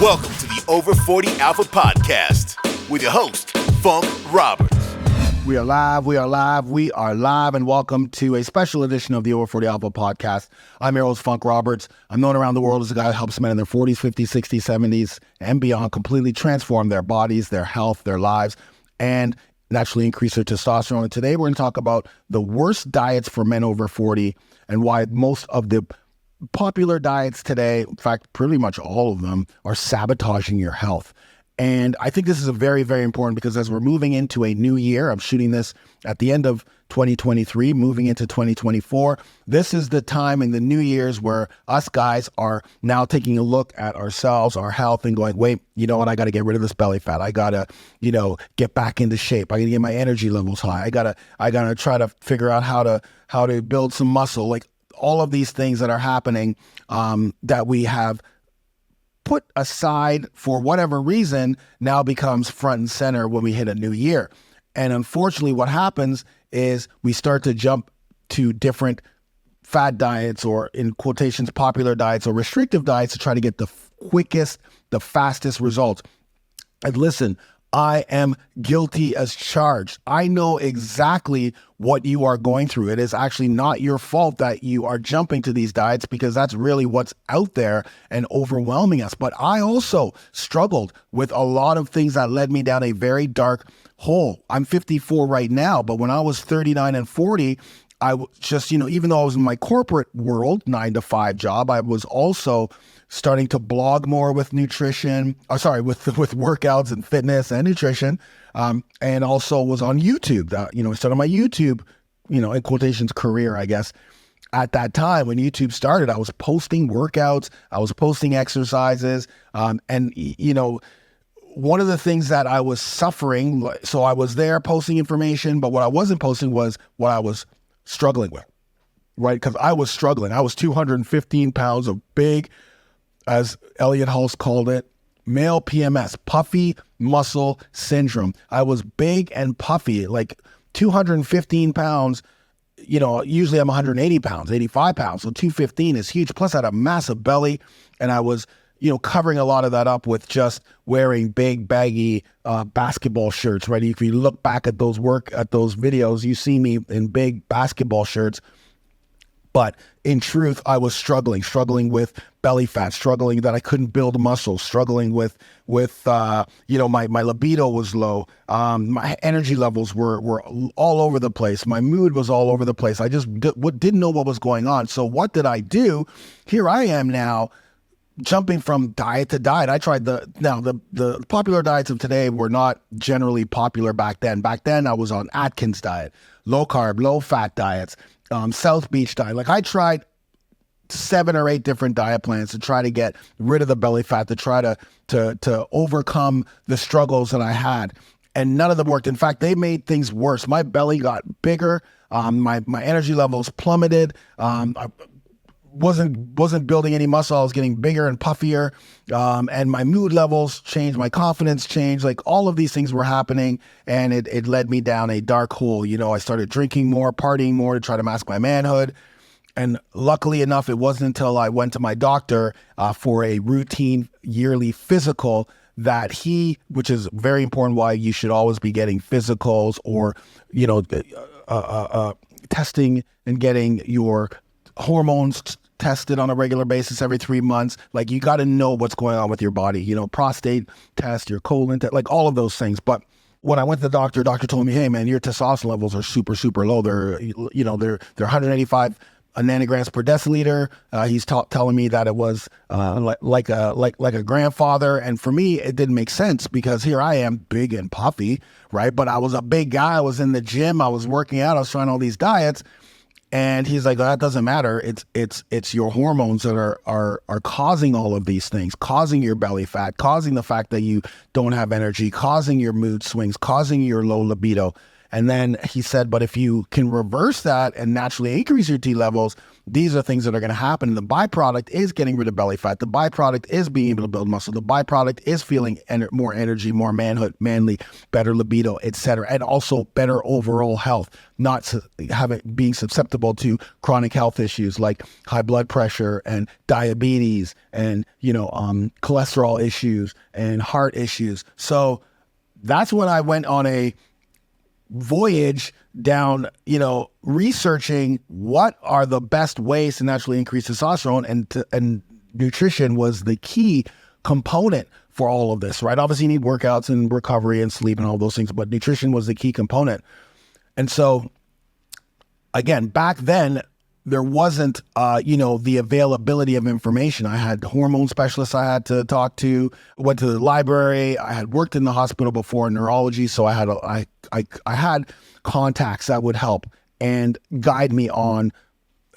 Welcome to the Over 40 Alpha Podcast with your host, Funk Roberts. We are live, and welcome to a special edition of the Over 40 Alpha Podcast. I'm your host, Funk Roberts. I'm known around the world as a guy who helps men in their 40s, 50s, 60s, 70s, and beyond completely transform their bodies, their health, their lives, and naturally increase their testosterone. And today we're going to talk about the worst diets for men over 40 and why most of the popular diets today, in fact, pretty much all of them, are sabotaging your health. And I think this is a very, very important because as we're moving into a new year, I'm shooting this at the end of 2023, moving into 2024. This is the time in the new years where us guys are now taking a look at ourselves, our health, and going, wait, you know what? I got to get rid of this belly fat. I got to, get back into shape. I got to get my energy levels high. I got to try to figure out how to build some muscle. Like all of these things that are happening that we have put aside for whatever reason now becomes front and center when we hit a new year. And unfortunately, what happens is we start to jump to different fad diets or, in quotations, popular diets or restrictive diets to try to get the quickest, the fastest results. And listen, I am guilty as charged. I know exactly what you are going through. It is actually not your fault that you are jumping to these diets because that's really what's out there and overwhelming us. But I also struggled with a lot of things that led me down a very dark hole. I'm 54 right now, but when I was 39 and 40, I just, even though I was in my corporate world, 9-to-5 job, I was also starting to blog more with nutrition, with workouts and fitness and nutrition, and also was on YouTube. I started my YouTube, in quotations, career, I guess. At that time, when YouTube started, I was posting workouts, I was posting exercises, and one of the things that I was suffering, so I was there posting information, but what I wasn't posting was what I was struggling with, right? Because I was struggling. I was 215 pounds of big, as Elliot Hulse called it, male PMS, puffy muscle syndrome. I was big and puffy, like 215 pounds. Usually I'm 180 pounds, 85 pounds. So 215 is huge. Plus I had a massive belly and I was, covering a lot of that up with just wearing big baggy basketball shirts, right? If you look back at those videos, you see me in big basketball shirts. But in truth, I was struggling with belly fat, struggling that I couldn't build muscle, struggling with my libido was low. My energy levels were all over the place. My mood was all over the place. I just didn't know what was going on. So what did I do? Here I am now, jumping from diet to diet. I tried the popular diets of today were not generally popular back then. Back then I was on Atkins diet, low carb, low fat diets. South Beach diet. Like I tried 7 or 8 different diet plans to try to get rid of the belly fat, to try to overcome the struggles that I had. And none of them worked. In fact, they made things worse. My belly got bigger. My energy levels plummeted. I wasn't building any muscle. I was getting bigger and puffier. And my mood levels changed. My confidence changed. Like all of these things were happening. And it led me down a dark hole. I started drinking more, partying more to try to mask my manhood. And luckily enough, it wasn't until I went to my doctor for a routine yearly physical that which is very important, why you should always be getting physicals or, testing and getting your hormones tested on a regular basis every 3 months. Like you got to know what's going on with your body, prostate test, your colon test, like all of those things. But when I went to the doctor told me, hey man, your testosterone levels are super, super low. They're 185 nanograms per deciliter. He's telling me that it was like a grandfather. And for me, it didn't make sense because here I am big and puffy, right? But I was a big guy. I was in the gym. I was working out. I was trying all these diets. And he's like, that doesn't matter. It's your hormones that are causing all of these things, causing your belly fat, causing the fact that you don't have energy, causing your mood swings, causing your low libido. And then he said, but if you can reverse that and naturally increase your T levels, these are things that are going to happen. And the byproduct is getting rid of belly fat. The byproduct is being able to build muscle. The byproduct is feeling more energy, more manhood, manly, better libido, etc. And also better overall health, not being susceptible to chronic health issues like high blood pressure and diabetes and, cholesterol issues and heart issues. So that's when I went on a voyage down, researching what are the best ways to naturally increase testosterone, and nutrition was the key component for all of this, right? Obviously you need workouts and recovery and sleep and all those things, but nutrition was the key component. And so again, back then there wasn't, the availability of information. I had hormone specialists I had to talk to, went to the library. I had worked in the hospital before in neurology. So I had contacts that would help and guide me on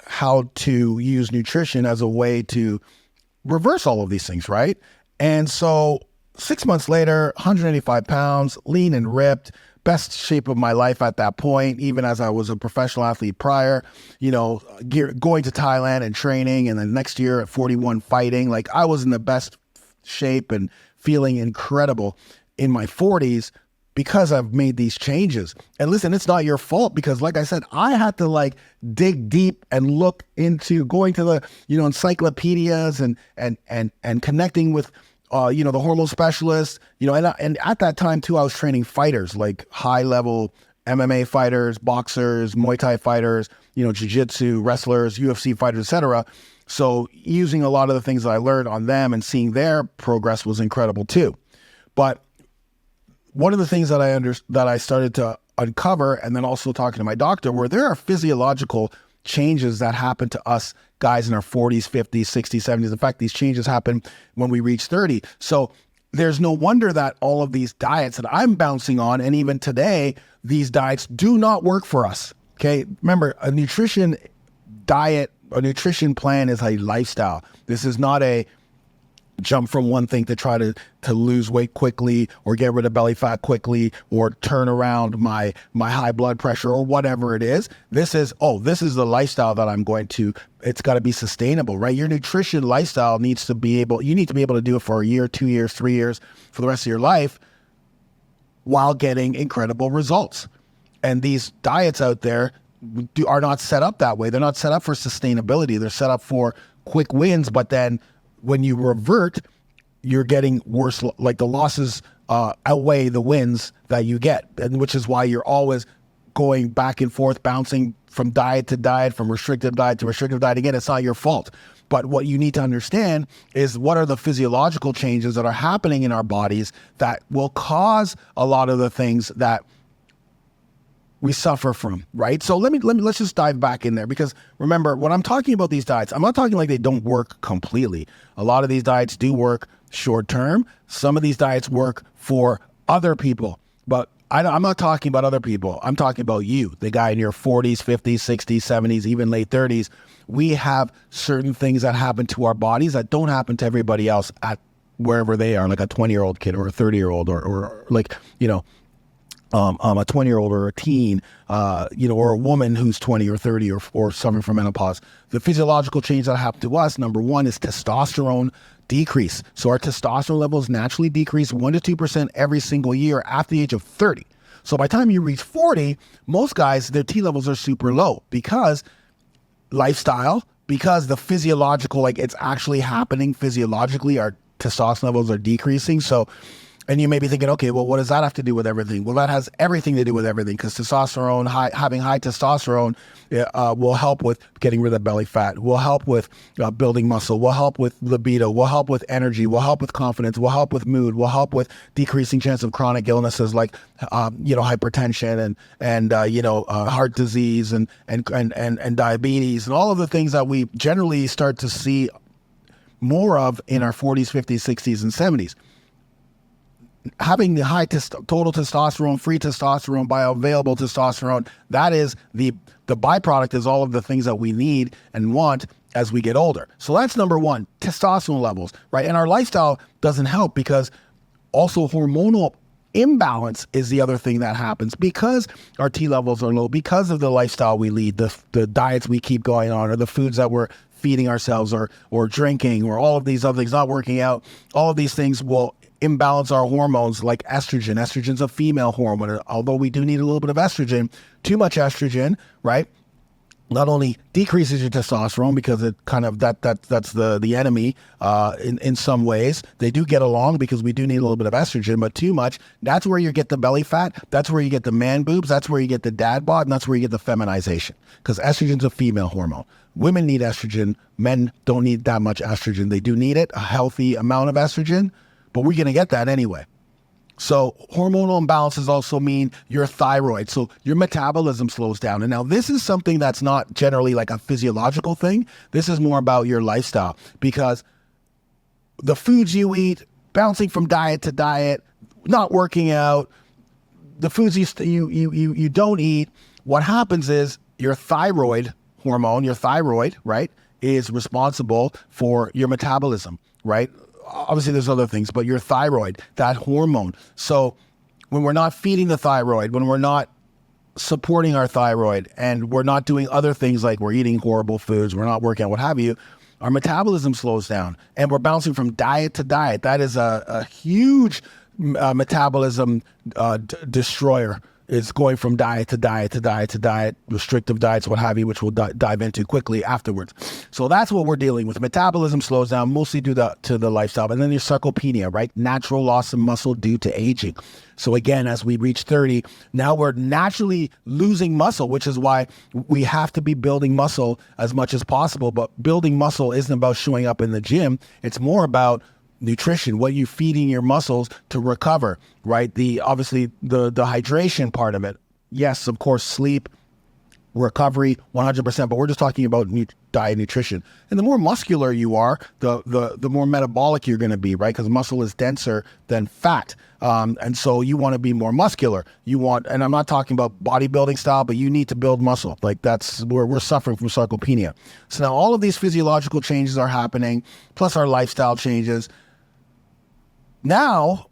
how to use nutrition as a way to reverse all of these things, right? And so 6 months later, 185 pounds, lean and ripped, best shape of my life at that point, even as I was a professional athlete prior, going to Thailand and training. And then next year at 41 fighting, like I was in the best shape and feeling incredible in my 40s because I've made these changes. And listen, it's not your fault because like I said, I had to dig deep and look into going to the, encyclopedias and connecting with the hormone specialist, and at that time too, I was training fighters, like high level MMA fighters, boxers, Muay Thai fighters, jiu-jitsu, wrestlers, UFC fighters, etc. So using a lot of the things that I learned on them and seeing their progress was incredible too. But one of the things that I started to uncover, and then also talking to my doctor, where there are physiological changes that happen to us guys in our 40s, 50s, 60s, 70s. In fact, these changes happen when we reach 30. So there's no wonder that all of these diets that I'm bouncing on, and even today, these diets do not work for us. Okay. Remember, a nutrition plan is a lifestyle. This is not a jump from one thing to try to lose weight quickly or get rid of belly fat quickly or turn around my high blood pressure or whatever it is. This is the lifestyle that I'm going to, it's got to be sustainable, right? Your nutrition lifestyle you need to be able to do it for a year, 2 years, 3 years, for the rest of your life while getting incredible results. And these diets out there are not set up that way. They're not set up for sustainability. They're set up for quick wins, but then when you revert, you're getting worse, like the losses outweigh the wins that you get, and which is why you're always going back and forth, bouncing from diet to diet, from restrictive diet to restrictive diet. Again, it's not your fault. But what you need to understand is what are the physiological changes that are happening in our bodies that will cause a lot of the things that we suffer from, right? So let's just dive back in there, because remember, when I'm talking about these diets, I'm not talking like they don't work completely. A lot of these diets do work short term. Some of these diets work for other people, but I'm not talking about other people. I'm talking about you, the guy in your 40s, 50s, 60s, 70s, even late 30s. We have certain things that happen to our bodies that don't happen to everybody else at wherever they are, like a 20-year-old kid or a 30-year-old or like, a 20-year-old or a teen, or a woman who's 20 or 30 or suffering from menopause. The physiological change that happen to us, number one, is testosterone decrease. So our testosterone levels naturally decrease 1% to 2% every single year after the age of 30. So by the time you reach 40, most guys, their T levels are super low because lifestyle, because the physiological, it's actually happening physiologically, our testosterone levels are decreasing. So, and you may be thinking, okay, well, what does that have to do with everything? Well, that has everything to do with everything, because testosterone, having high testosterone will help with getting rid of belly fat, will help with building muscle, will help with libido, will help with energy, will help with confidence, will help with mood, will help with decreasing chance of chronic illnesses like, hypertension and heart disease and diabetes and all of the things that we generally start to see more of in our 40s, 50s, 60s, and 70s. Having the high total testosterone, free testosterone, bioavailable testosterone, that is the byproduct, is all of the things that we need and want as we get older. So that's number one, testosterone levels, right? And our lifestyle doesn't help, because also hormonal Imbalance is the other thing that happens because our T levels are low, because of the lifestyle we lead, the diets we keep going on, or the foods that we're feeding ourselves, or drinking, or all of these other things, not working out. All of these things will imbalance our hormones, like estrogen. Estrogen's a female hormone. Although we do need a little bit of estrogen, too much estrogen, right, not only decreases your testosterone because it kind of that's the enemy in some ways. They do get along because we do need a little bit of estrogen, but too much, that's where you get the belly fat, that's where you get the man boobs, that's where you get the dad bod, and that's where you get the feminization, because estrogen's a female hormone. Women need estrogen. Men don't need that much estrogen. They do need it, a healthy amount of estrogen, but we're going to get that anyway. So hormonal imbalances also mean your thyroid. So your metabolism slows down. And now this is something that's not generally like a physiological thing. This is more about your lifestyle, because the foods you eat, bouncing from diet to diet, not working out, the foods you don't eat, what happens is your thyroid hormone, your thyroid, right, is responsible for your metabolism, right? Obviously there's other things, but your thyroid, that hormone. So when we're not feeding the thyroid, when we're not supporting our thyroid, and we're not doing other things like we're eating horrible foods, we're not working out, what have you, our metabolism slows down, and we're bouncing from diet to diet. That is a huge metabolism destroyer. It's going from diet to diet to diet to diet, restrictive diets, what have you, which we'll dive into quickly afterwards. So that's what we're dealing with. Metabolism slows down, mostly due to the lifestyle. And then there's sarcopenia, right? Natural loss of muscle due to aging. So again, as we reach 30, now we're naturally losing muscle, which is why we have to be building muscle as much as possible. But building muscle isn't about showing up in the gym. It's more about nutrition, what you're feeding your muscles to recover, right? Obviously the hydration part of it. Yes, of course, sleep, recovery, 100%, but we're just talking about diet, nutrition. And the more muscular you are, the more metabolic you're going to be, right? Because muscle is denser than fat. And so you want to be more muscular. And I'm not talking about bodybuilding style, but you need to build muscle. Like that's where we're suffering from sarcopenia. So now all of these physiological changes are happening, plus our lifestyle changes. Now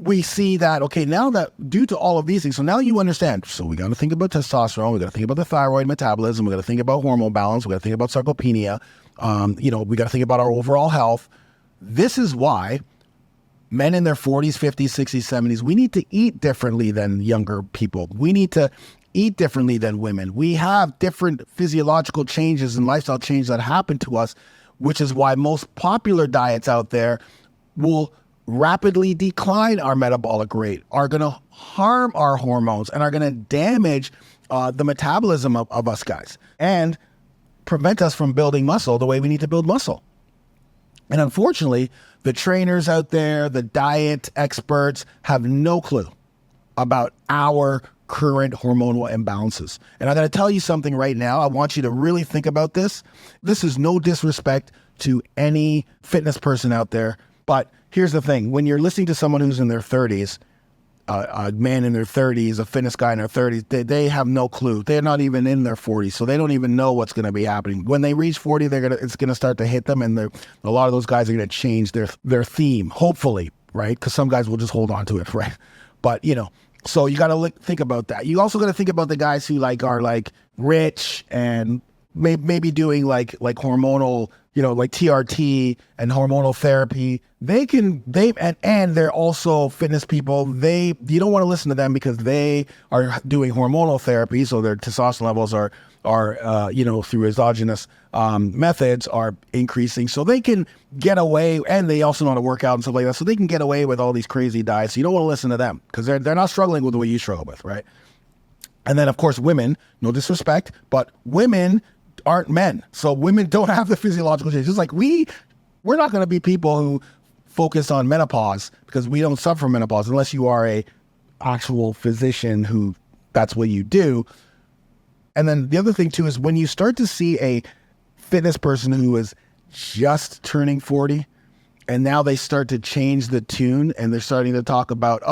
we see that, okay, now that due to all of these things, so now you understand. So we got to think about testosterone. We got to think about the thyroid metabolism. We got to think about hormone balance. We got to think about sarcopenia. We got to think about our overall health. This is why men in their 40s, 50s, 60s, 70s, we need to eat differently than younger people. We need to eat differently than women. We have different physiological changes and lifestyle changes that happen to us, which is why most popular diets out there will rapidly decline our metabolic rate, are going to harm our hormones, and are going to damage the metabolism of us guys, and prevent us from building muscle the way we need to build muscle. And unfortunately, the trainers out there, the diet experts, have no clue about our current hormonal imbalances. And I'm going to tell you something right now. I want you to really think about this. This is no disrespect to any fitness person out there. But here's the thing. When you're listening to someone who's in their 30s, a man in their 30s, a fitness guy in their 30s, they have no clue. They're not even in their 40s, so they don't even know what's going to be happening. When they reach 40, it's going to start to hit them, and a lot of those guys are going to change their theme, hopefully, right? Because some guys will just hold on to it, right? But, so you got to think about that. You also got to think about the guys who are rich and maybe doing like hormonal, like TRT and hormonal therapy. And they're also fitness people. You don't want to listen to them because they are doing hormonal therapy. So their testosterone levels are through exogenous methods are increasing. So they can get away, and they also know how to work out and stuff like that. So they can get away with all these crazy diets. You don't want to listen to them because they're not struggling with the way you struggle with, right? And then of course women, no disrespect, but women aren't men. So women don't have the physiological changes. It's like we're not going to be people who focus on menopause because we don't suffer from menopause unless you are a actual physician who that's what you do. And then the other thing too is when you start to see a fitness person who is just turning 40 and now they start to change the tune and they're starting to talk about,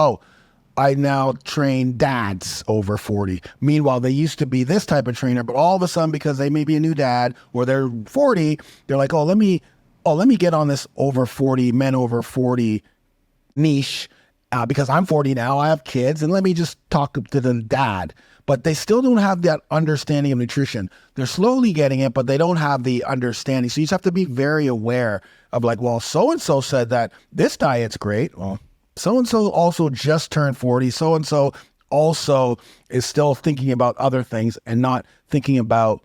I now train dads over 40. Meanwhile, they used to be this type of trainer, but all of a sudden, because they may be a new dad or they're 40, they're like, let me get on this over 40, men over 40 niche. because I'm 40 now, I have kids, and let me just talk to the dad. But they still don't have that understanding of nutrition. They're slowly getting it, but they don't have the understanding. So you just have to be very aware of like, well, so-and-so said that this diet's great. Well, so-and-so also just turned 40. So-and-so also is still thinking about other things and not thinking about,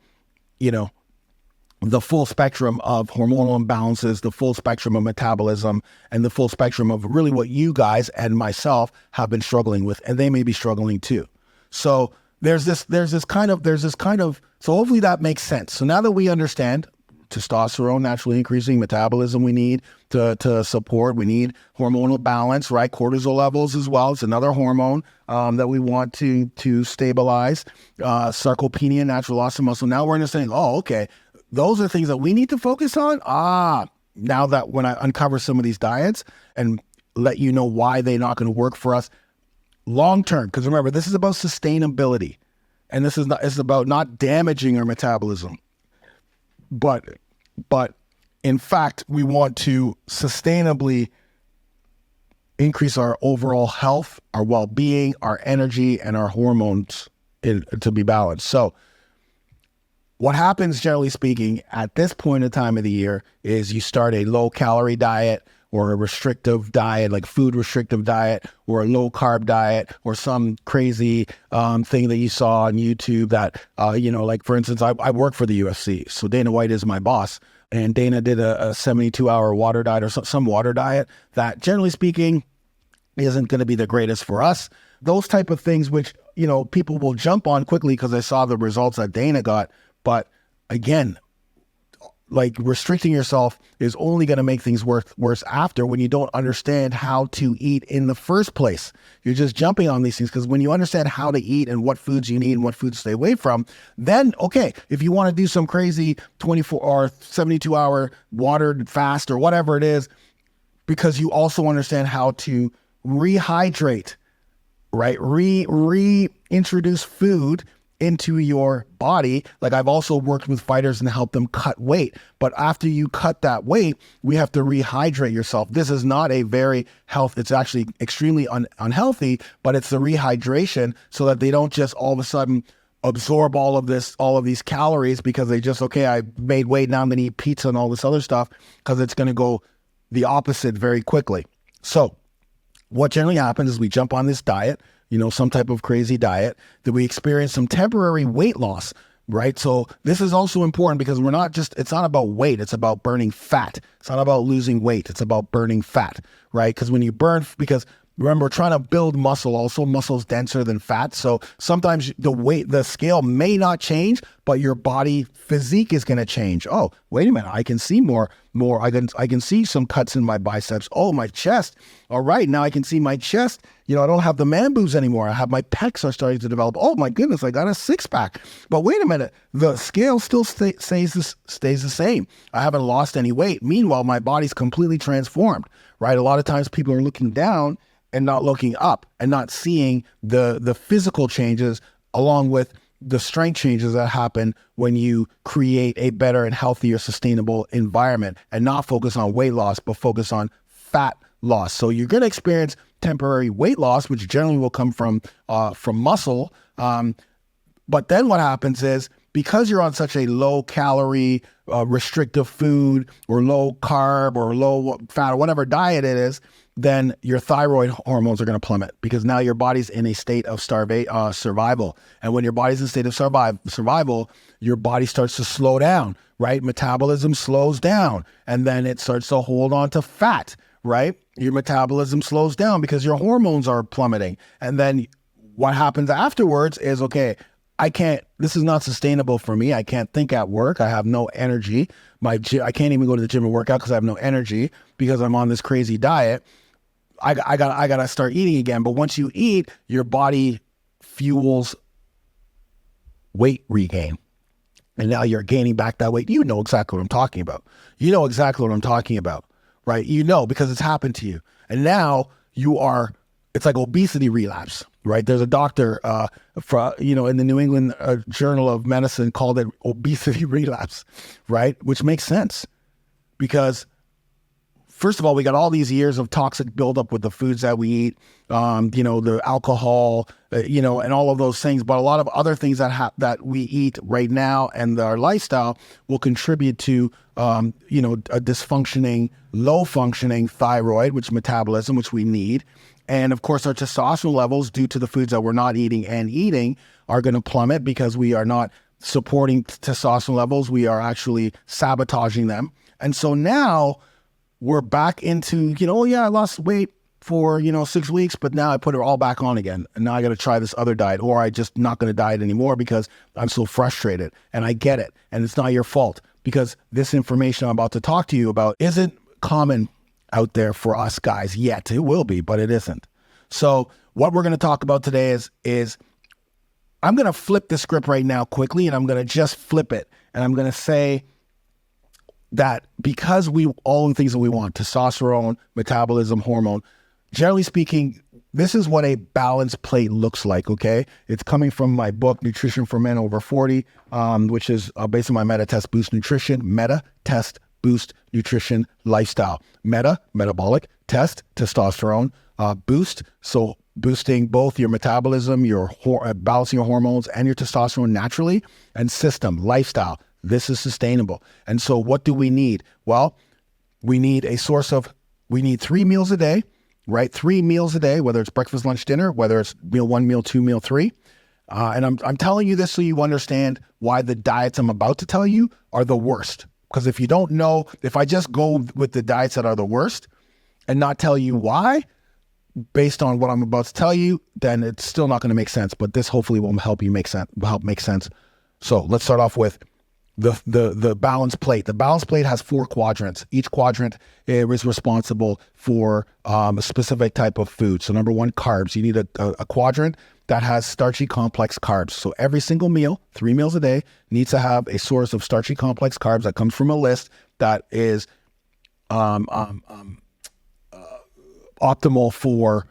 the full spectrum of hormonal imbalances, the full spectrum of metabolism, and the full spectrum of really what you guys and myself have been struggling with, and they may be struggling too. So there's this kind of, so hopefully that makes sense. So now that we understand testosterone naturally increasing metabolism we need to support, we need hormonal balance, right? Cortisol levels as well. It's another hormone that we want to stabilize. Sarcopenia, natural loss of muscle. Now we're understanding, okay, those are things that we need to focus on. Now that when I uncover some of these diets and let you know why they're not going to work for us long term, because remember, this is about sustainability, and this is about not damaging our metabolism, but in fact, we want to sustainably increase our overall health, our well-being, our energy, and our hormones to be balanced. So what happens, generally speaking, at this point in time of the year is you start a low-calorie diet or a restrictive diet, like food restrictive diet, or a low-carb diet, or some crazy thing that you saw on YouTube that, like, for instance, I work for the UFC, so Dana White is my boss, and Dana did a 72-hour water diet or some water diet that, generally speaking, isn't going to be the greatest for us. Those type of things which, people will jump on quickly because they saw the results that Dana got. But again, like restricting yourself is only going to make things worse after when you don't understand how to eat in the first place. You're just jumping on these things because when you understand how to eat and what foods you need and what foods to stay away from, then, okay, if you want to do some crazy 24 or 72 hour watered fast or whatever it is, because you also understand how to rehydrate, right? Reintroduce food into your body. Like I've also worked with fighters and helped them cut weight. But after you cut that weight, we have to rehydrate yourself. This is not a very it's actually extremely unhealthy, but it's the rehydration so that they don't just all of a sudden absorb all of these calories because they just, okay, I made weight, now I'm gonna eat pizza and all this other stuff, because it's gonna go the opposite very quickly. So what generally happens is we jump on this diet, some type of crazy diet, that we experience some temporary weight loss, right? So this is also important because it's not about weight, it's about burning fat. It's not about losing weight, it's about burning fat, right? Because when you because remember, we're trying to build muscle, also muscle's denser than fat. So sometimes the scale may not change, but your body physique is going to change. Oh, wait a minute, I can see more. I can see some cuts in my biceps. Oh, my chest. All right, now I can see my chest. I don't have the man boobs anymore. I have my pecs are starting to develop. Oh my goodness, I got a six pack. But wait a minute, the scale still stays the same. I haven't lost any weight. Meanwhile, my body's completely transformed, right? A lot of times people are looking down and not looking up and not seeing the physical changes along with the strength changes that happen when you create a better and healthier, sustainable environment and not focus on weight loss, but focus on fat loss. So you're going to experience temporary weight loss, which generally will come from muscle. But then what happens is, because you're on such a low calorie, restrictive food or low carb or low fat or whatever diet it is, then your thyroid hormones are going to plummet because now your body's in a state of survival. And when your body's in a state of survival, your body starts to slow down, right? Metabolism slows down, and then it starts to hold on to fat, right? Your metabolism slows down because your hormones are plummeting. And then what happens afterwards is, okay, this is not sustainable for me. I can't think at work. I have no energy. I can't even go to the gym and work out because I have no energy because I'm on this crazy diet. I gotta start eating again. But once you eat, your body fuels weight regain. And now you're gaining back that weight. You know exactly what I'm talking about. Right? Because it's happened to you. And now it's like obesity relapse, right? There's a doctor, in the New England Journal of Medicine called it obesity relapse, right? Which makes sense because first of all, we got all these years of toxic buildup with the foods that we eat, the alcohol, and all of those things. But a lot of other things that we eat right now and our lifestyle will contribute to, a dysfunctioning, low functioning thyroid, which metabolism, which we need. And of course, our testosterone levels, due to the foods that we're not eating and eating, are going to plummet because we are not supporting testosterone levels. We are actually sabotaging them. And so now we're back into, I lost weight for, 6 weeks, but now I put it all back on again. And now I got to try this other diet, or I just not going to diet anymore because I'm so frustrated. And I get it. And it's not your fault, because this information I'm about to talk to you about isn't common out there for us guys yet. It will be, but it isn't. So what we're going to talk about today is I'm going to flip the script right now quickly, and I'm going to just flip it. And I'm going to say that because all the things that we want, testosterone, metabolism, hormone, generally speaking, this is what a balanced plate looks like, okay? It's coming from my book, Nutrition for Men Over 40, which is based on my Meta Test Boost Nutrition, Meta Test Boost Nutrition Lifestyle. Meta, metabolic, test, testosterone, boost, so boosting both your metabolism, balancing your hormones and your testosterone naturally, and system, lifestyle. This is sustainable. And so what do we need? Well, we need 3 meals a day, right? 3 meals a day, whether it's breakfast, lunch, dinner, whether it's meal 1, meal 2, meal 3. And I'm telling you this so you understand why the diets I'm about to tell you are the worst. Because if you don't know, if I just go with the diets that are the worst and not tell you why, based on what I'm about to tell you, then it's still not going to make sense. But this hopefully will help make sense. So let's start off with the balanced plate. The balanced plate has 4 quadrants. Each quadrant is responsible for a specific type of food. So number 1, carbs. You need a quadrant that has starchy complex carbs. So every single meal, 3 meals a day, needs to have a source of starchy complex carbs that comes from a list that is optimal for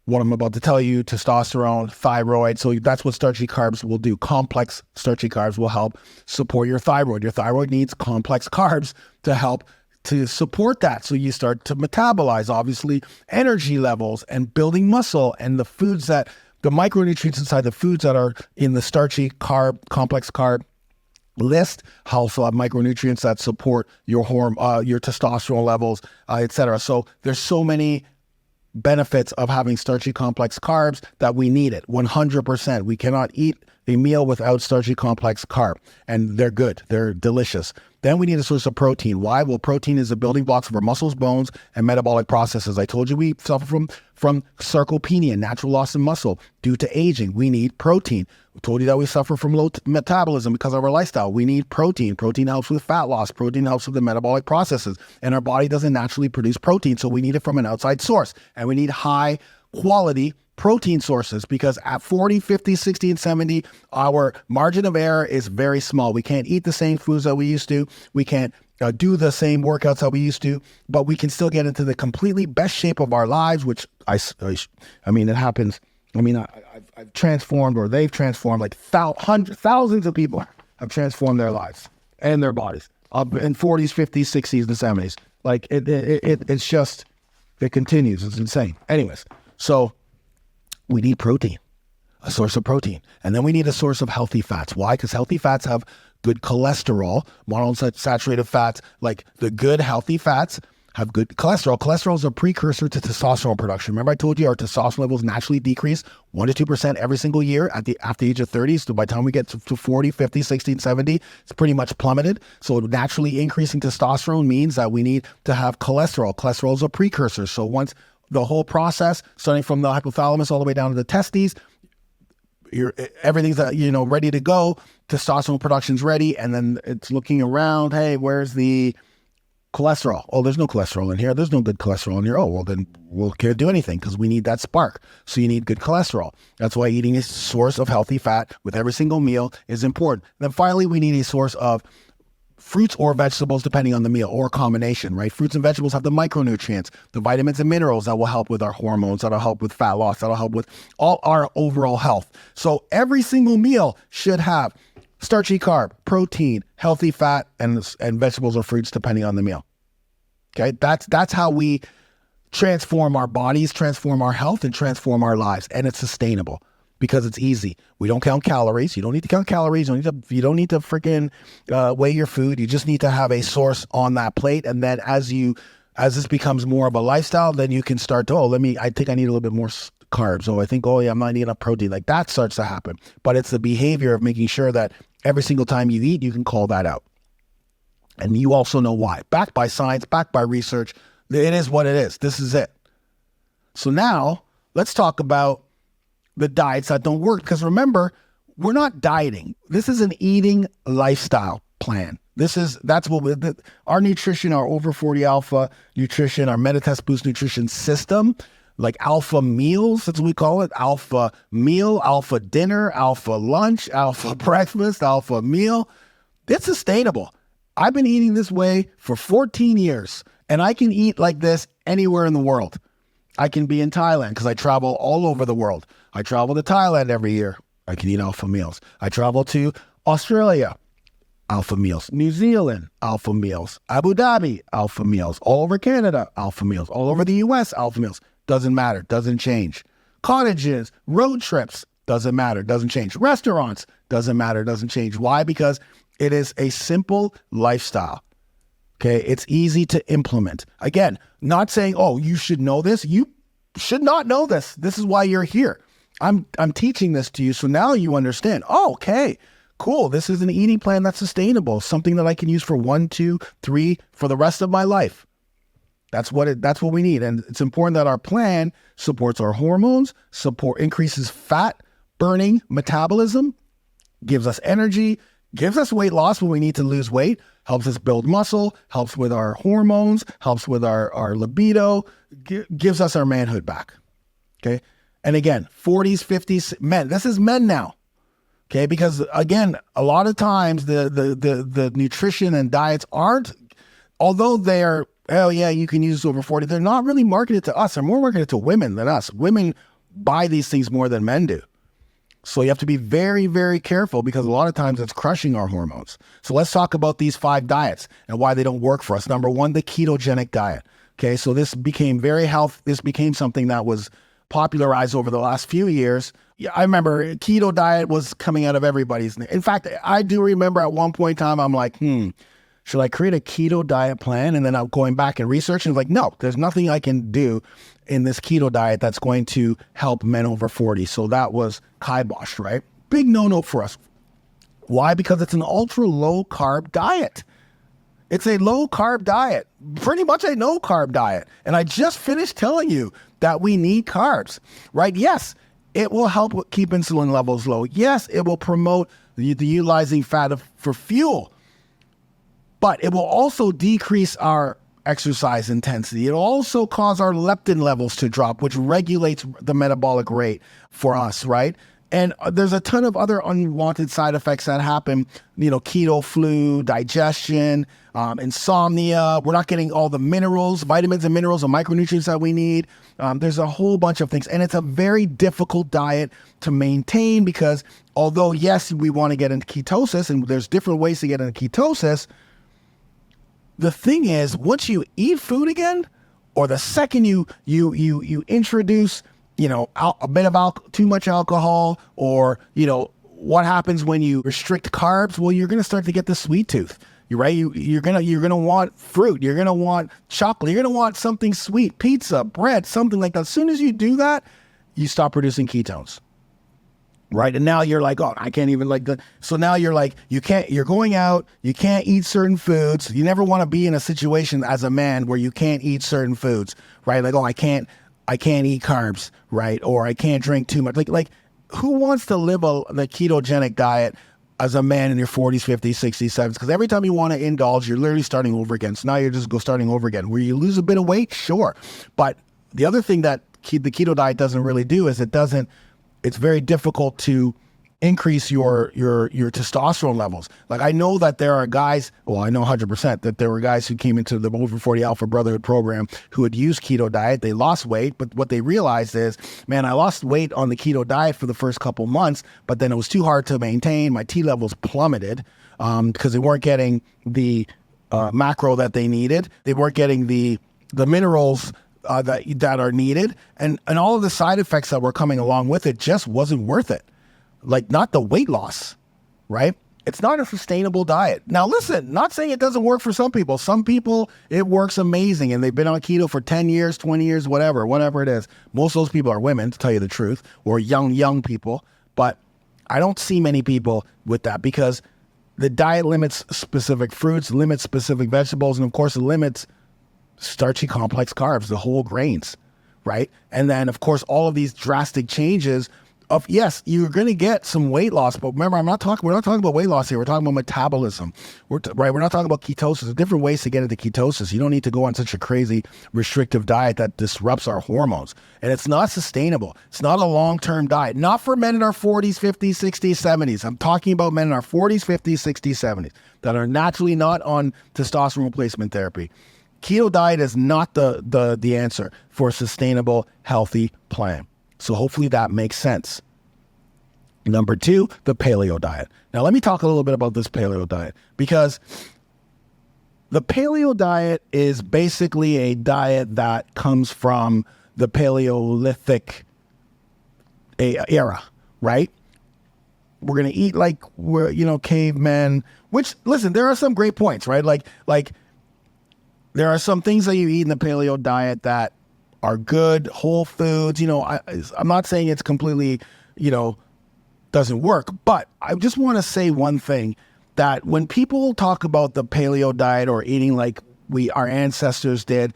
what I'm about to tell you, testosterone, thyroid. So that's what starchy carbs will do. Complex starchy carbs will help support your thyroid. Your thyroid needs complex carbs to help to support that. So you start to metabolize, obviously, energy levels and building muscle, and the micronutrients inside the foods that are in the starchy complex carb list also have micronutrients that support your testosterone levels, etc. So there's so many benefits of having starchy complex carbs that we need it 100%. We cannot eat a meal without starchy complex carb, and they're good. They're delicious. Then we need a source of protein. Why? Well, protein is the building blocks of our muscles, bones, and metabolic processes. I told you we suffer from sarcopenia, natural loss of muscle due to aging. We need protein. I told you that we suffer from low metabolism because of our lifestyle. We need protein. Protein helps with fat loss. Protein helps with the metabolic processes. And our body doesn't naturally produce protein, so we need it from an outside source. And we need high quality protein sources, because at 40, 50, 60, and 70, our margin of error is very small. We can't eat the same foods that we used to. We can't do the same workouts that we used to, but we can still get into the completely best shape of our lives, which it happens. I've transformed, or they've transformed, like thousands of people have transformed their lives and their bodies in 40s, 50s, 60s, and 70s. Like it's just, it continues. It's insane. Anyways, so we need protein, a source of protein. And then we need a source of healthy fats. Why? Because healthy fats have good cholesterol, monounsaturated fats, like the good healthy fats have good cholesterol. Cholesterol is a precursor to testosterone production. Remember I told you our testosterone levels naturally decrease 1 to 2% every single year after the age of 30. So by the time we get to 40, 50, 60, and 70, it's pretty much plummeted. So naturally increasing testosterone means that we need to have cholesterol. Cholesterol is a precursor. So once the whole process, starting from the hypothalamus all the way down to the testes, everything's ready to go. Testosterone production's ready, and then it's looking around. Hey, where's the cholesterol? Oh, there's no cholesterol in here. There's no good cholesterol in here. Oh, well, then we can't do anything because we need that spark. So you need good cholesterol. That's why eating a source of healthy fat with every single meal is important. Then finally, we need a source of fruits or vegetables, depending on the meal, or a combination, right? Fruits and vegetables have the micronutrients, the vitamins and minerals that will help with our hormones, that'll help with fat loss, that'll help with all our overall health. So every single meal should have starchy carb, protein, healthy fat, and vegetables or fruits, depending on the meal. Okay, that's how we transform our bodies, transform our health, and transform our lives. And it's sustainable because it's easy. We don't count calories. You don't need to count calories. You don't need to freaking weigh your food. You just need to have a source on that plate. And then as this becomes more of a lifestyle, then you can start to, I think I need a little bit more carbs. I think, I'm not eating enough protein. Like that starts to happen. But it's the behavior of making sure that every single time you eat, you can call that out. And you also know why. Backed by science, backed by research. It is what it is. This is it. So now let's talk about the diets that don't work. Because remember, we're not dieting. This is an eating lifestyle plan. Our nutrition, our over 40 alpha nutrition, our Metatest Boost nutrition system, like alpha meals, that's what we call it. Alpha meal, alpha dinner, alpha lunch, alpha breakfast, alpha meal. It's sustainable. I've been eating this way for 14 years, and I can eat like this anywhere in the world. I can be in Thailand because I travel all over the world. I travel to Thailand every year. I can eat alpha meals. I travel to Australia, alpha meals. New Zealand, alpha meals. Abu Dhabi, alpha meals. All over Canada, alpha meals. All over the US, alpha meals. Doesn't matter. Doesn't change. Cottages, road trips, doesn't matter. Doesn't change. Restaurants, doesn't matter. Doesn't change. Why? Because it is a simple lifestyle. Okay, it's easy to implement. Again, not saying, you should know this. You should not know this. This is why you're here. I'm teaching this to you, so now you understand. Okay, cool. This is an eating plan that's sustainable, something that I can use for 1, 2, 3 for the rest of my life. That's what we need, and it's important that our plan supports our hormones, increases fat burning metabolism, gives us energy, gives us weight loss when we need to lose weight, helps us build muscle, helps with our hormones, helps with our libido, gives us our manhood back. Okay. And again, 40s, 50s, men, this is men now. Okay. Because again, a lot of times the nutrition and diets although they're, you can use this over 40, they're not really marketed to us. They're more marketed to women than us. Women buy these things more than men do. So you have to be very, very careful because a lot of times it's crushing our hormones. So let's talk about these 5 diets and why they don't work for us. Number 1, the ketogenic diet. Okay, so this became this became something that was popularized over the last few years. Yeah, I remember keto diet was coming out of everybody's. In fact, I do remember at one point in time, I'm like, should I create a keto diet plan? And then I'm going back and researching, like, no, there's nothing I can do in this keto diet that's going to help men over 40. So that was kiboshed, right? Big no-no for us. Why? Because it's an ultra low carb diet. It's a low carb diet, pretty much a no carb diet. And I just finished telling you that we need carbs, right? Yes, it will help keep insulin levels low. Yes, it will promote the utilizing fat for fuel. But it will also decrease our exercise intensity. It'll also cause our leptin levels to drop, which regulates the metabolic rate for us, right? And there's a ton of other unwanted side effects that happen, keto flu, digestion, insomnia. We're not getting all the minerals, vitamins and minerals and micronutrients that we need. There's a whole bunch of things. And it's a very difficult diet to maintain because although, yes, we want to get into ketosis, and there's different ways to get into ketosis, the thing is, once you eat food again, or the second you introduce, a bit of too much alcohol, or what happens when you restrict carbs? Well, you're going to start to get the sweet tooth. You're right. You're gonna want fruit. You're gonna want chocolate. You're gonna want something sweet, pizza, bread, something like that. As soon as you do that, you stop producing ketones. Right. And now you're like, I can't even so now you're like, you're going out, you can't eat certain foods. You never want to be in a situation as a man where you can't eat certain foods, right? Like, I can't eat carbs, right? Or I can't drink too much. Like who wants to live the ketogenic diet as a man in your 40s, 50s, 60s, 70s? Because every time you want to indulge, you're literally starting over again. So now you're just starting over again. Where you lose a bit of weight, sure. But the other thing that the keto diet doesn't really do is it's very difficult to increase your testosterone levels. Like, I know that there are guys, I know 100% that there were guys who came into the Over 40 Alpha Brotherhood program who had used keto diet. They lost weight, but what they realized is, man, I lost weight on the keto diet for the first couple months, but then it was too hard to maintain. My T levels plummeted because they weren't getting the macro that they needed. They weren't getting the minerals that are needed, and all of the side effects that were coming along with it just wasn't worth it. Like, not the weight loss, right? It's not a sustainable diet. Now, listen, not saying it doesn't work for some people. Some people, it works amazing, and they've been on keto for 10 years, 20 years, whatever it is. Most of those people are women, to tell you the truth, or young people. But I don't see many people with that, because the diet limits specific fruits, limits specific vegetables, and of course it limits starchy complex carbs, the whole grains, right? And then, of course, all of these drastic changes of, yes, you're going to get some weight loss, but remember, we're not talking about weight loss here. We're talking about metabolism, right? We're not talking about ketosis. There's different ways to get into ketosis. You don't need to go on such a crazy restrictive diet that disrupts our hormones. And it's not sustainable. It's not a long-term diet. Not for men in our 40s, 50s, 60s, 70s. I'm talking about men in our 40s, 50s, 60s, 70s that are naturally not on testosterone replacement therapy. Keto diet is not the answer for a sustainable, healthy plan. So hopefully that makes sense. Number 2, the paleo diet. Now let me talk a little bit about this paleo diet, because the paleo diet is basically a diet that comes from the Paleolithic era, right? We're going to eat like we're, cavemen, which, listen, there are some great points, right? Like there are some things that you eat in the paleo diet that are good, whole foods. I'm not saying it's completely, doesn't work, but I just want to say one thing, that when people talk about the paleo diet or eating like our ancestors did,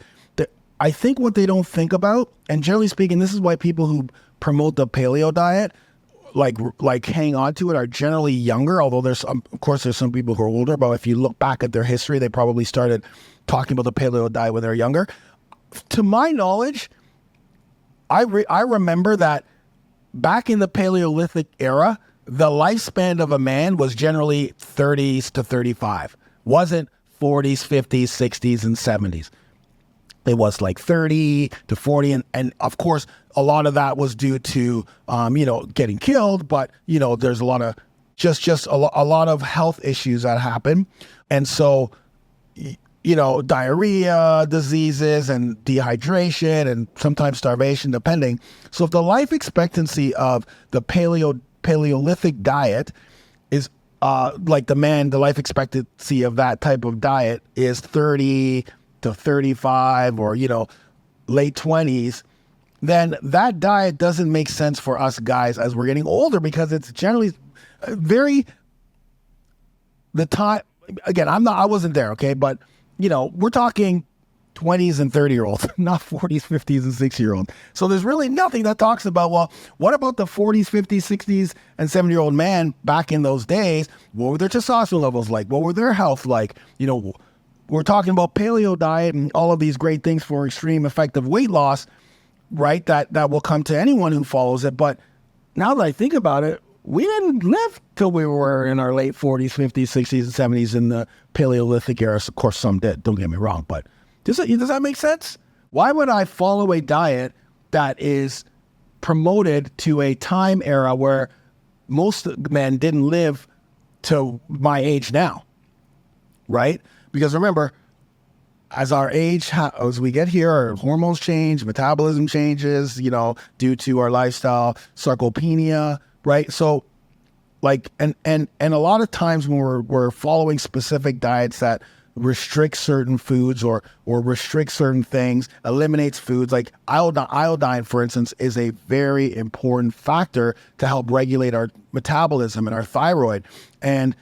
I think what they don't think about, and generally speaking, this is why people who promote the paleo diet like hang on to it, are generally younger, although there's some people who are older, but if you look back at their history, they probably started talking about the paleo diet when they're younger. To my knowledge, I remember that back in the Paleolithic era, the lifespan of a man was generally 30s to 35. Wasn't 40s, 50s, 60s, and 70s. It was like 30 to 40. And of course, a lot of that was due to, getting killed. But, there's a lot of just a lot of health issues that happen. And so, diarrhea, diseases, and dehydration, and sometimes starvation, depending. So if the life expectancy of the Paleolithic diet is the life expectancy of that type of diet is 30 to 35 or, late 20s, then that diet doesn't make sense for us guys as we're getting older, because it's generally I wasn't there, okay? But, we're talking 20s and 30-year-olds, not 40s, 50s, and 60-year-olds. So there's really nothing that talks about, well, what about the 40s, 50s, 60s, and 70-year-old man back in those days? What were their testosterone levels like? What were their health like? We're talking about paleo diet and all of these great things for extreme effective weight loss, right? That will come to anyone who follows it. But now that I think about it, we didn't live till we were in our late 40s, 50s, 60s, and 70s in the Paleolithic era. Of course, some did. Don't get me wrong. But does that make sense? Why would I follow a diet that is promoted to a time era where most men didn't live to my age now, right? Because remember, as we get here, our hormones change, metabolism changes, due to our lifestyle, sarcopenia, right? So and a lot of times when we're following specific diets that restrict certain foods or restrict certain things, eliminates foods like iodine, for instance, is a very important factor to help regulate our metabolism and our thyroid. And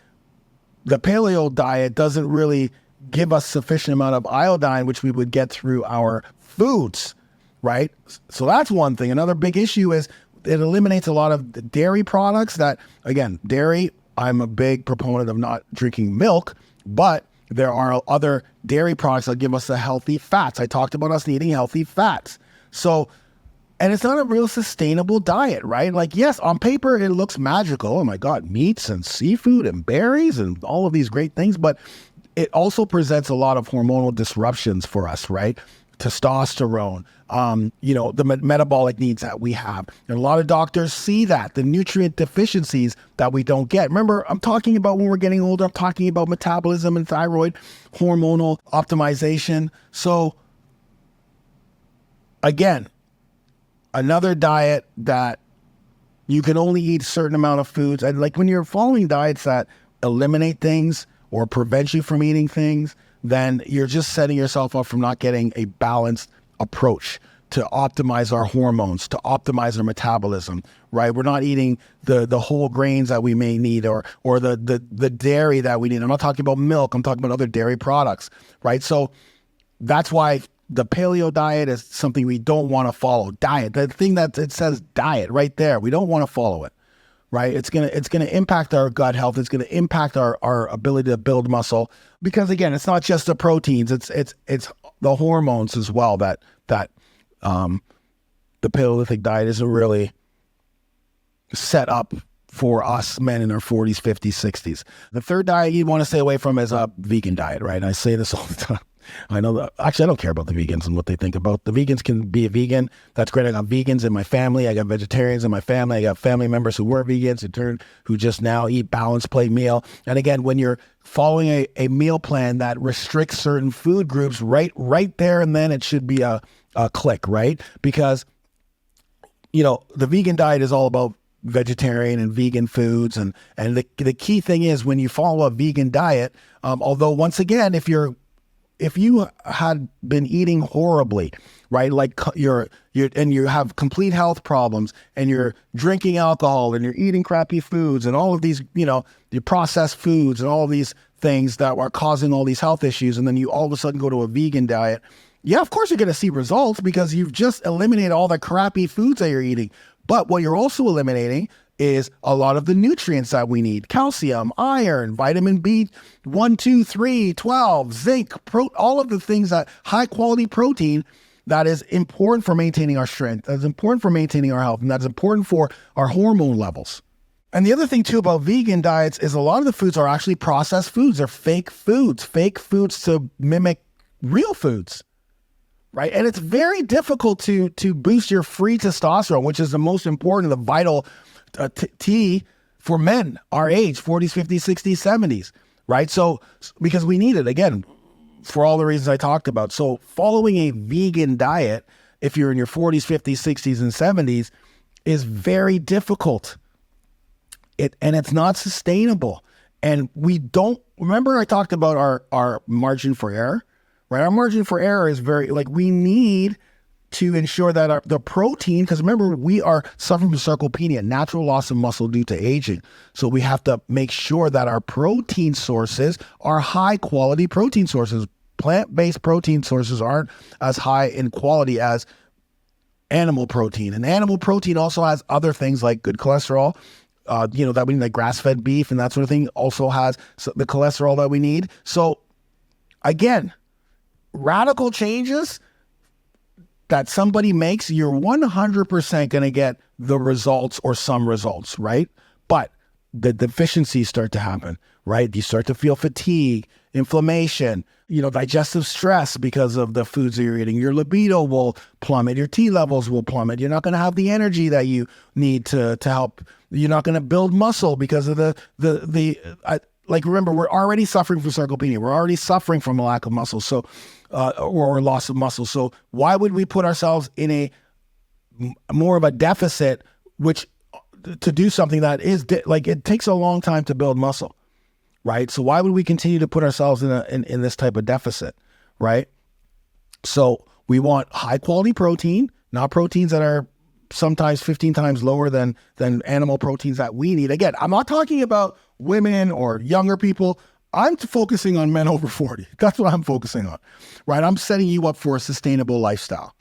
the paleo diet doesn't really give us sufficient amount of iodine, which we would get through our foods, right? So that's one thing. Another big issue is it eliminates a lot of dairy products that, again, dairy, I'm a big proponent of not drinking milk, but there are other dairy products that give us the healthy fats. I talked about us needing healthy fats. So, and it's not a real sustainable diet, right? Like, yes, on paper, it looks magical. Oh my God, meats and seafood and berries and all of these great things, but it also presents a lot of hormonal disruptions for us, right? testosterone, the metabolic needs that we have. And a lot of doctors see that, the nutrient deficiencies that we don't get. Remember, I'm talking about when we're getting older, I'm talking about metabolism and thyroid, hormonal optimization. So again, another diet that you can only eat a certain amount of foods. And like when you're following diets that eliminate things or prevent you from eating things, then you're just setting yourself up from not getting a balanced approach to optimize our hormones, to optimize our metabolism, right? We're not eating the whole grains that we may need or the dairy that we need. I'm not talking about milk. I'm talking about other dairy products, right? So that's why the paleo diet is something we don't want to follow. Diet, the thing that it says diet right there, we don't want to follow it. Right, it's gonna impact our gut health. It's gonna impact our ability to build muscle, because again, it's not just the proteins. It's the hormones as well that the Paleolithic diet isn't really set up for us men in our 40s, 50s, 60s. The third diet you want to stay away from is a vegan diet. Right, and I say this all the time. I know that actually I don't care about the vegans and what they think about. The vegans can be a vegan. That's great. I got vegans in my family. I got vegetarians in my family. I got family members who were vegans who just now eat balanced plate meal. And again, when you're following a meal plan that restricts certain food groups, right there and then it should be a click, right? Because the vegan diet is all about vegetarian and vegan foods, and the key thing is when you follow a vegan diet, although once again, if you had been eating horribly, right? Like and you have complete health problems and you're drinking alcohol and you're eating crappy foods and all of these, your processed foods and all of these things that are causing all these health issues. And then you all of a sudden go to a vegan diet. Yeah, of course you're going to see results because you've just eliminated all the crappy foods that you're eating. But what you're also eliminating is a lot of the nutrients that we need: calcium, iron, vitamin B1, 2, 3, 12, zinc, all of the things that high quality protein that is important for maintaining our strength, that's important for maintaining our health, and that's important for our hormone levels. And the other thing too about vegan diets is a lot of the foods are actually processed foods. They're fake foods to mimic real foods. Right. And it's very difficult to boost your free testosterone, which is the most important, the vital T for men our age, 40s, 50s, 60s, 70s, right? So because we need it, again, for all the reasons I talked about. So following a vegan diet, if you're in your 40s, 50s, 60s, and 70s, is very difficult. And it's not sustainable. And we don't, remember I talked about our margin for error, right? Our margin for error is we need to ensure that the protein, because remember, we are suffering from sarcopenia, natural loss of muscle due to aging. So we have to make sure that our protein sources are high quality protein sources. Plant-based protein sources aren't as high in quality as animal protein. And animal protein also has other things like good cholesterol, that we need, like grass-fed beef and that sort of thing, also has the cholesterol that we need. So again, radical changes that somebody makes, you're 100% going to get the results or some results, right? But the deficiencies start to happen, right? You start to feel fatigue, inflammation, digestive stress because of the foods that you're eating. Your libido will plummet. Your T levels will plummet. You're not going to have the energy that you need to help. You're not going to build muscle because of remember, we're already suffering from sarcopenia. We're already suffering from a lack of muscle. So, or loss of muscle. So why would we put ourselves in a more of a deficit, which to do something that is it takes a long time to build muscle, right? So why would we continue to put ourselves in this type of deficit, right? So we want high quality protein, not proteins that are sometimes 15 times lower than animal proteins that we need. Again, I'm not talking about women or younger people. I'm focusing on men over 40. That's what I'm focusing on, right? I'm setting you up for a sustainable lifestyle.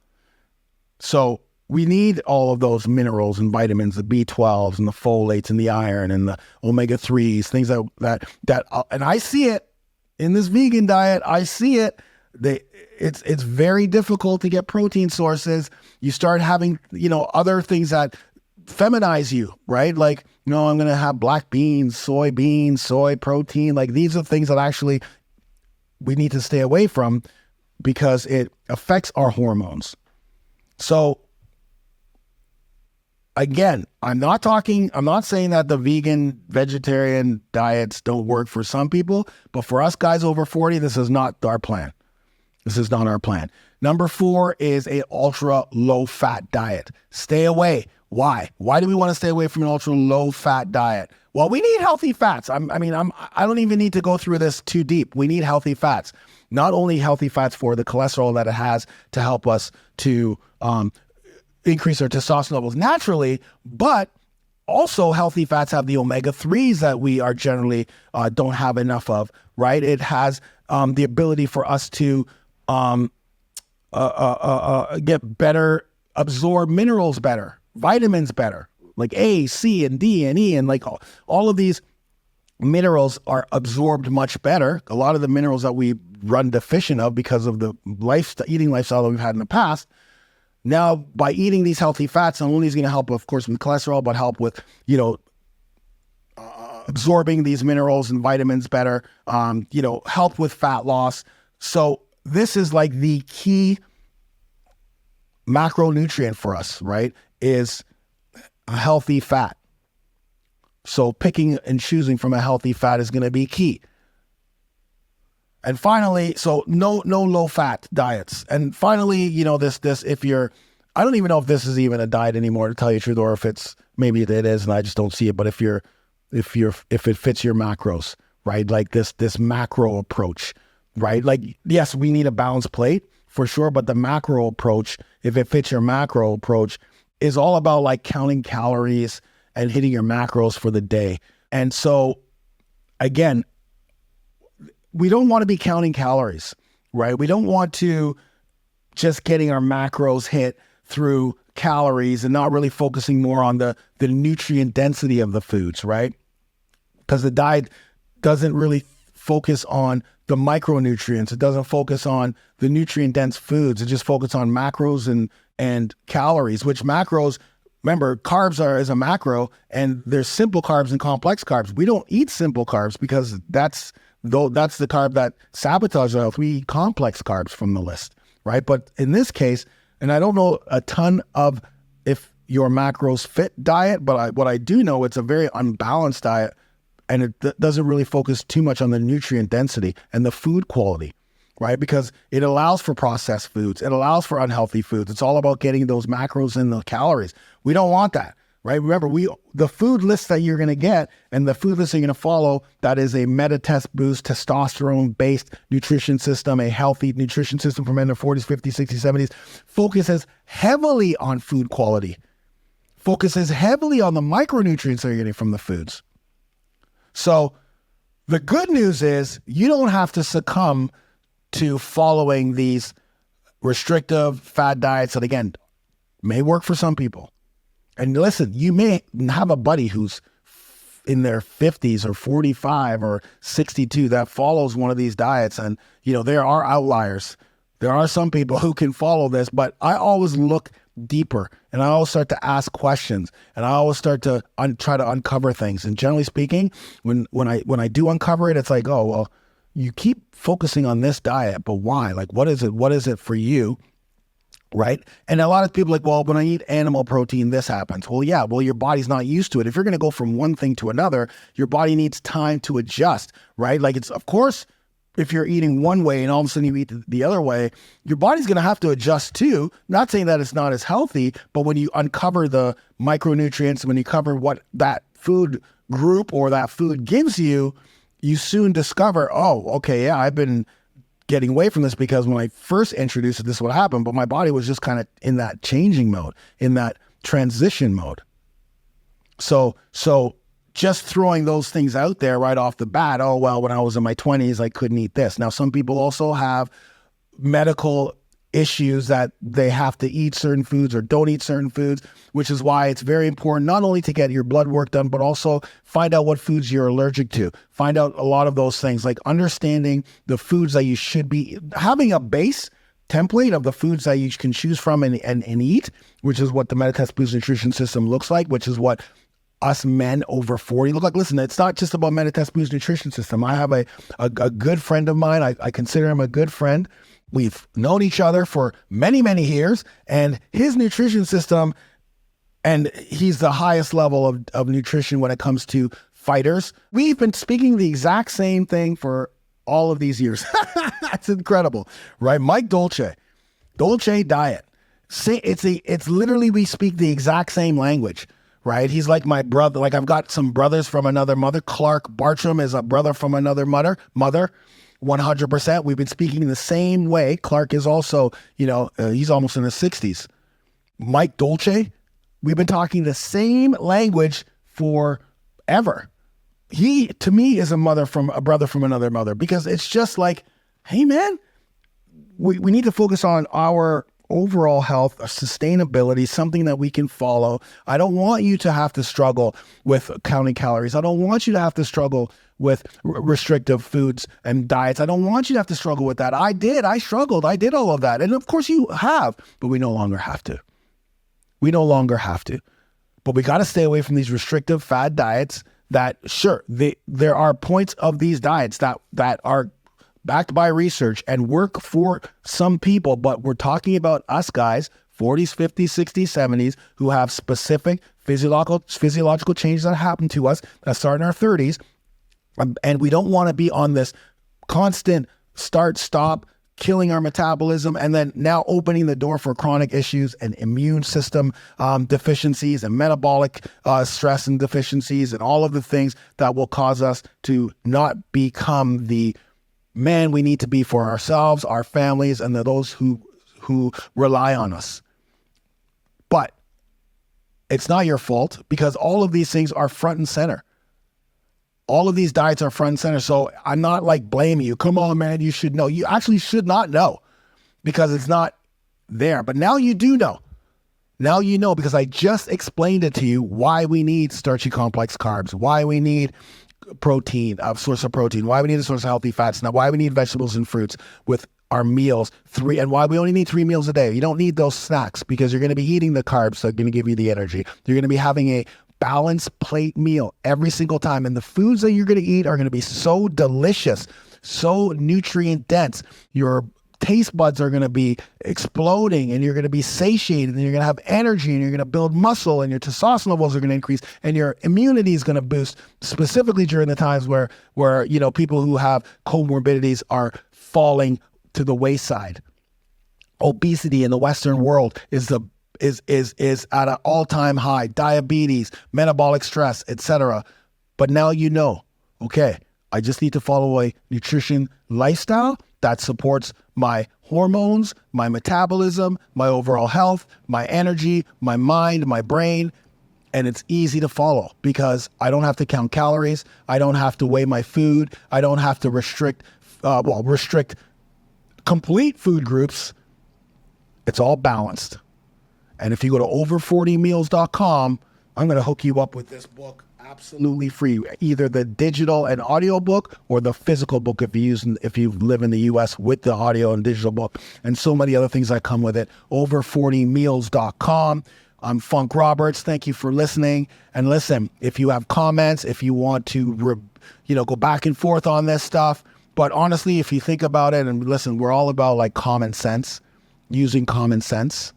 So we need all of those minerals and vitamins, the B12s and the folates and the iron and the omega-3s, things that and I see it in this vegan diet. I see it. It's very difficult to get protein sources. You start having, other things that feminize you, right? Like, I'm going to have black beans, soy protein. Like these are things that actually we need to stay away from because it affects our hormones. So again, I'm not saying that the vegan, vegetarian diets don't work for some people, but for us guys over 40, this is not our plan. This is not our plan. Number 4 is a ultra low fat diet. Stay away. Why? Why do we want to stay away from an ultra low fat diet? Well, we need healthy fats. I don't even need to go through this too deep. We need healthy fats. Not only healthy fats for the cholesterol that it has to help us to increase our testosterone levels naturally, but also healthy fats have the omega-3s that we are generally don't have enough of, right? It has the ability for us to get better, absorb minerals better, vitamins better, like A, C, and D, and E, and like all of these minerals are absorbed much better. A lot of the minerals that we run deficient of because of the eating lifestyle that we've had in the past. Now, by eating these healthy fats, not only is it going to help, of course, with cholesterol, but help with, absorbing these minerals and vitamins better, help with fat loss. So this is like the key macronutrient for us, right? Is a healthy fat. So picking and choosing from a healthy fat is going to be key. And finally, so no low fat diets. And finally, this if you're, I don't even know if this is even a diet anymore, to tell you the truth, or if it's, maybe it is and I just don't see it. But if it fits your macros, right? Like this macro approach, right? Like, yes, we need a balanced plate for sure, but the macro approach, if it fits your macro approach, is all about like counting calories and hitting your macros for the day. And so again, we don't want to be counting calories, right? We don't want to just getting our macros hit through calories and not really focusing more on the nutrient density of the foods, right? Because the diet doesn't really focus on the micronutrients. It doesn't focus on the nutrient-dense foods. It just focuses on macros and calories, which macros, remember, carbs is a macro, and there's simple carbs and complex carbs. We don't eat simple carbs because that's the carb that sabotages our health. We eat complex carbs from the list, right? But in this case, and I don't know a ton of if your macros fit diet, but what I do know, it's a very unbalanced diet, and it doesn't really focus too much on the nutrient density and the food quality, right? Because it allows for processed foods. It allows for unhealthy foods. It's all about getting those macros and the calories. We don't want that. Right? Remember, the food list that you're going to get and the food list you're going to follow, that is a Metatest Boost testosterone-based nutrition system, a healthy nutrition system for men in their 40s, 50s, 60s, 70s, focuses heavily on food quality, focuses heavily on the micronutrients that you're getting from the foods. So the good news is you don't have to succumb to following these restrictive fad diets that, again, may work for some people. And listen, you may have a buddy who's in their 50s or 45 or 62 that follows one of these diets. And, there are outliers. There are some people who can follow this, but I always look deeper and I always start to ask questions and I always start to try to uncover things. And generally speaking, when I do uncover it, it's like, oh, well, you keep focusing on this diet, but why? Like, what is it? What is it for you? Right? And a lot of people are like, well, when I eat animal protein, this happens. Well, yeah, your body's not used to it. If you're going to go from one thing to another, your body needs time to adjust, right? Like it's, of course, if you're eating one way and all of a sudden you eat the other way, your body's going to have to adjust too. Not saying that it's not as healthy, but when you uncover the micronutrients, when you cover what that food group or that food gives you, you soon discover, oh, okay, yeah, I've been getting away from this because when I first introduced it, this is what happened, but my body was just kind of in that changing mode, in that transition mode. So just throwing those things out there right off the bat, oh, well, when I was in my 20s, I couldn't eat this. Now, some people also have medical issues that they have to eat certain foods or don't eat certain foods, which is why it's very important not only to get your blood work done, but also find out what foods you're allergic to. Find out a lot of those things, like understanding the foods that you should be, having a base template of the foods that you can choose from and eat, which is what the Metatest Boost nutrition system looks like, which is what us men over 40 look like. Listen, it's not just about Metatest Boost nutrition system. I have a good friend of mine. I consider him a good friend. We've known each other for many, many years, and his nutrition system, and he's the highest level of nutrition when it comes to fighters. We've been speaking the exact same thing for all of these years. That's incredible, right? Mike Dolce diet. It's literally, we speak the exact same language, right? He's like my brother. Like, I've got some brothers from another mother. Clark Bartram is a brother from another mother, 100%. We've been speaking the same way. Clark is also, he's almost in his 60s. Mike Dolce, we've been talking the same language forever. He, to me, is a brother from another mother, because it's just like, hey man, we need to focus on our overall health, sustainability, something that we can follow. I don't want you to have to struggle with counting calories. I don't want you to have to struggle with restrictive foods and diets. I don't want you to have to struggle with that. I struggled. I did all of that. And of course you have, but we no longer have to. But we got to stay away from these restrictive fad diets that, sure, there are points of these diets that are backed by research and work for some people, but we're talking about us guys, 40s, 50s, 60s, 70s, who have specific physiological changes that happen to us that start in our 30s. And we don't want to be on this constant start-stop, killing our metabolism, and then now opening the door for chronic issues and immune system deficiencies and metabolic stress and deficiencies and all of the things that will cause us to not become the man we need to be for ourselves, our families, and those who rely on us. But it's not your fault, because all of these things are front and center. All of these diets are front and center. So I'm not like blaming you. Come on, man, you should know. You actually should not know, because it's not there. But now you do know. Now you know, because I just explained it to you, why we need starchy complex carbs, why we need protein, a source of protein, why we need a source of healthy fats, now why we need vegetables and fruits with our meals, and why we only need 3 meals a day. You don't need those snacks, because you're going to be eating the carbs that are going to give you the energy. You're going to be having a balanced plate meal every single time. And the foods that you're going to eat are going to be so delicious, so nutrient dense. Your taste buds are going to be exploding, and you're going to be satiated, and you're going to have energy, and you're going to build muscle, and your testosterone levels are going to increase, and your immunity is going to boost, specifically during the times where people who have comorbidities are falling to the wayside. Obesity in the Western world is at an all-time high. Diabetes, metabolic stress, etc. But now you know, okay, I just need to follow a nutrition lifestyle that supports my hormones, my metabolism, my overall health, my energy, my mind, my brain. And it's easy to follow, because I don't have to count calories. I don't have to weigh my food. I don't have to restrict complete food groups. It's all balanced. And if you go to over40meals.com, I'm going to hook you up with this book absolutely free, either the digital and audio book or the physical book if you live in the US, with the audio and digital book, and so many other things that come with it. Over40meals.com. I'm Funk Roberts. Thank you for listening. And listen, if you have comments, if you want to go back and forth on this stuff, but honestly, if you think about it, and listen, we're all about like common sense, using common sense,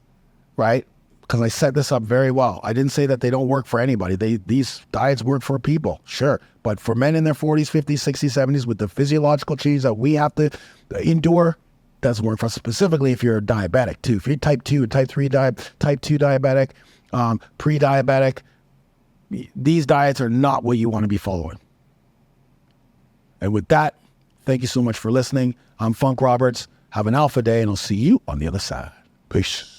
right? Because I set this up very well. I didn't say that they don't work for anybody. These diets work for people, sure. But for men in their 40s, 50s, 60s, 70s, with the physiological changes that we have to endure, doesn't work for us, specifically if you're diabetic too. If you're type 2, type 3, type 2 diabetic, pre-diabetic, these diets are not what you want to be following. And with that, thank you so much for listening. I'm Funk Roberts. Have an alpha day, and I'll see you on the other side. Peace.